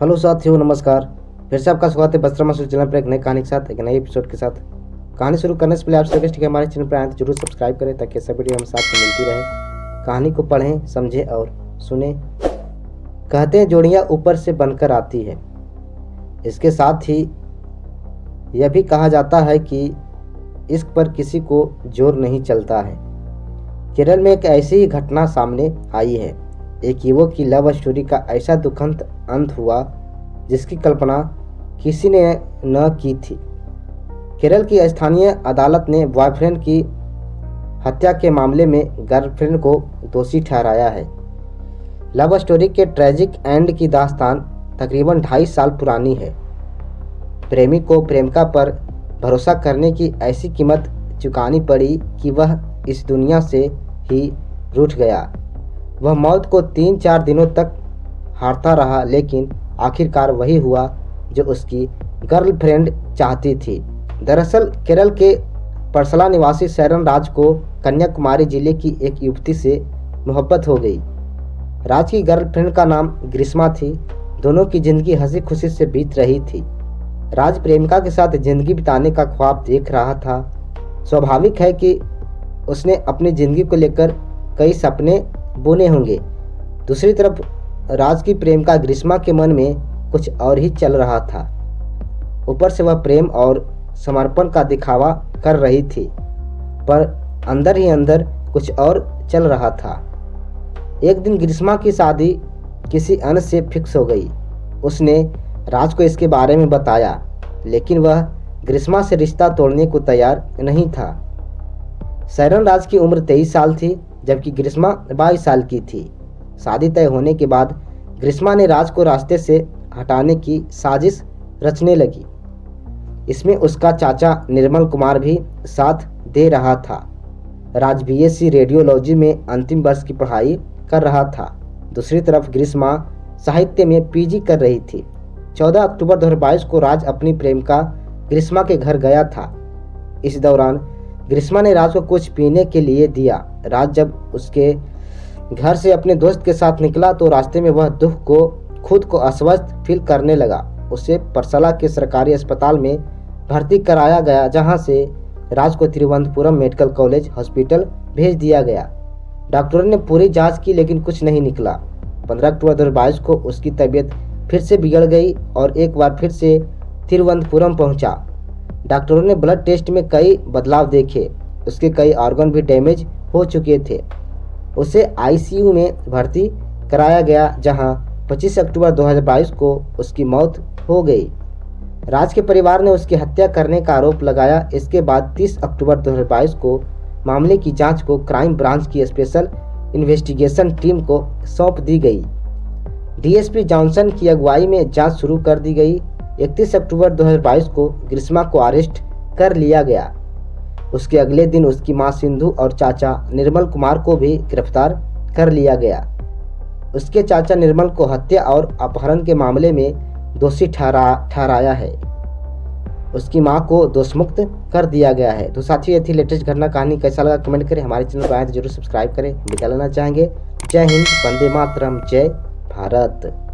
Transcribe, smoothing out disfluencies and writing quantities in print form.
Hello साथियों, नमस्कार। फिर से आपका स्वागत है बस्तर मास्टर चैनल पर एक नई कहानी के साथ, एक नए एपिसोड के साथ। कहानी शुरू करने से पहले आपसे रिक्वेस्ट है कि हमारे चैनल पर आए तो जरूर सब्सक्राइब करें ताकि ऐसा वीडियो हम साथ में मिलती रहे। कहानी को पढ़ें, समझें और सुने। कहते हैं जोड़ियाँ ऊपर से बनकर आती है। इसके साथ ही यह भी कहा जाता है कि इश्क पर किसी को जोर नहीं चलता है। केरल में एक ऐसी ही घटना सामने आई है। एक युवक की लव स्टोरी का ऐसा दुखद अंत हुआ जिसकी कल्पना किसी ने न की थी। केरल की स्थानीय अदालत ने बॉयफ्रेंड की हत्या के मामले में गर्लफ्रेंड को दोषी ठहराया है। लव स्टोरी के ट्रेजिक एंड की दास्तान तकरीबन 2.5 साल पुरानी है। प्रेमी को प्रेमिका पर भरोसा करने की ऐसी कीमत चुकानी पड़ी कि वह इस दुनिया से ही रूठ गया। वह मौत को 3-4 दिनों तक हारता रहा, लेकिन आखिरकार वही हुआ जो उसकी गर्लफ्रेंड चाहती थी। दरअसल केरल के परसला निवासी शरण राज को कन्याकुमारी जिले की एक युवती से मोहब्बत हो गई। राज की गर्लफ्रेंड का नाम ग्रीष्मा थी। दोनों की जिंदगी हंसी खुशी से बीत रही थी। राज प्रेमिका के साथ जिंदगी बिताने का ख्वाब देख रहा था। स्वाभाविक है कि उसने अपनी जिंदगी को लेकर कई सपने बुने होंगे। दूसरी तरफ राज की प्रेमिका ग्रीष्मा के मन में कुछ और ही चल रहा था। ऊपर से वह प्रेम और समर्पण का दिखावा कर रही थी, पर अंदर ही अंदर कुछ और चल रहा था। एक दिन ग्रीष्मा की शादी किसी अन्य से फिक्स हो गई। उसने राज को इसके बारे में बताया, लेकिन वह ग्रीष्मा से रिश्ता तोड़ने को तैयार नहीं था। शरण राज की उम्र 23 साल थी, जबकि ग्रीष्मा 22 साल की थी। शादी तय होने के बाद ग्रीष्मा ने राज को रास्ते से हटाने की साजिश रचने लगी। इसमें उसका चाचा निर्मल कुमार भी साथ दे रहा था। राज बीएससी रेडियोलॉजी में अंतिम वर्ष की पढ़ाई कर रहा था। दूसरी तरफ ग्रीष्मा साहित्य में पीजी कर रही थी। 14 अक्टूबर 2022 को राज अपनी प्रेमिका ग्रीष्मा के घर गया था। इस दौरान ग्रीष्मा ने राज को कुछ पीने के लिए दिया। राज जब उसके घर से अपने दोस्त के साथ निकला तो रास्ते में वह दुख को खुद को अस्वस्थ फील करने लगा। उसे परसला के सरकारी अस्पताल में भर्ती कराया गया, जहां से राज को तिरुवनंतपुरम मेडिकल कॉलेज हॉस्पिटल भेज दिया गया। डॉक्टरों ने पूरी जांच की, लेकिन कुछ नहीं निकला। 15 अक्टूबर 2022 को उसकी तबीयत फिर से बिगड़ गई और एक बार फिर से तिरुवनंतपुरम पहुंचा। डॉक्टरों ने ब्लड टेस्ट में कई बदलाव देखे। उसके कई ऑर्गन भी डैमेज हो चुके थे। उसे आईसीयू में भर्ती कराया गया, जहां 25 अक्टूबर 2022 को उसकी मौत हो गई। राज के परिवार ने उसकी हत्या करने का आरोप लगाया। इसके बाद 30 अक्टूबर 2022 को मामले की जांच को क्राइम ब्रांच की स्पेशल इन्वेस्टिगेशन टीम को सौंप दी गई। डीएसपी जॉनसन की अगुवाई में जांच शुरू कर दी गई। 31 अक्टूबर 2022 को ग्रीष्मा को अरेस्ट कर लिया गया। उसके अगले दिन उसकी मां सिंधु और चाचा निर्मल कुमार को भी गिरफ्तार कर लिया गया। उसके चाचा निर्मल को हत्या और अपहरण के मामले में दोषी ठहराया है। उसकी मां को दोषमुक्त कर दिया गया है। तो साथियों, ये थी लेटेस्ट घटना। कहानी कैसा लगा कमेंट करें। हमारे चैनल पर आए तो जरूर सब्सक्राइब करें। विदा लेना चाहेंगे। जय हिंद, वंदे मातरम, जय भारत।